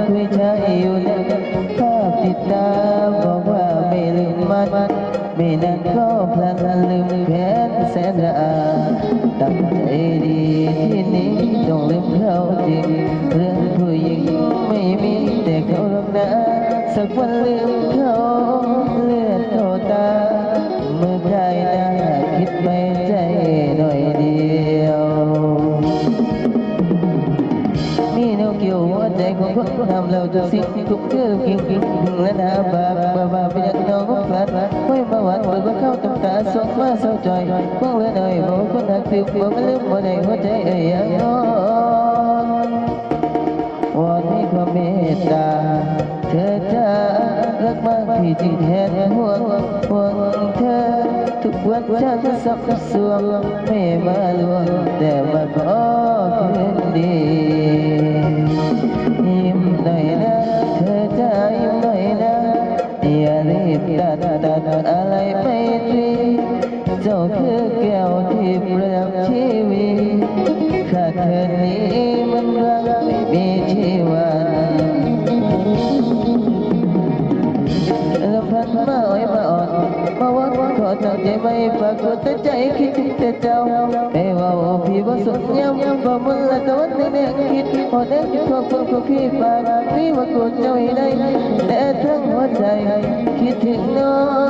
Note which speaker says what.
Speaker 1: คุยใช้อยู่นะภาพติดตาบอกว่าไม่ลืมมันไม่นานก็พลันลืมแผนแสนระอาตั้งใจดีที่นี้ต้องลืมเขาจริงเรื่องผู้หญิงไม่มีแต่เขาหรอกนะสักวันลืมเขาเลือดเข้าตาเมื่อใครน่าคิดไปใจหน่อยเดียวมีแนวเกี่ยวหัวใจของคนทำเราจะสิ่งที่คุ้มคือกิ่งและหน้าบาไปจากน้องของพลัดไว้มาหวานเปิดว่าเข้าตำตาส่งมาเศร้าใจพวกเลือหน่อยบอกคนหักติวบอกไม่ลืมบ่ได้หัวใจยังนอนวอนมีความเมตตาเธอจะรักมากพี่จริงแทนห่วงเธอทุกวันฉันสับสวงไม่มาลวงแต่มาขอคืนดียิ้มหน่อยนะเธอจะยิ้มหน่อยนะอย่ารีบตัดอะไรไปทีเจ้าคือแก้วที่เปลี่ยนชีวิตขาดเธอนี้มันรักไม่มีชีวันแล้วพันมาอ้อยมาอ่อนมาวัดขอตั้งใจไม่ปรากฏแต่ใจคิดถึงแต่เจ้าไม่ว่าพี่ว่าสุดย้ำว่ามันละตะวันในแนวคิดพอได้จุดความฝันของพี่ปากพี่ว่าโกรธเจ้าให้ได้แต่ทั้งหัวใจคิดถึงน้อง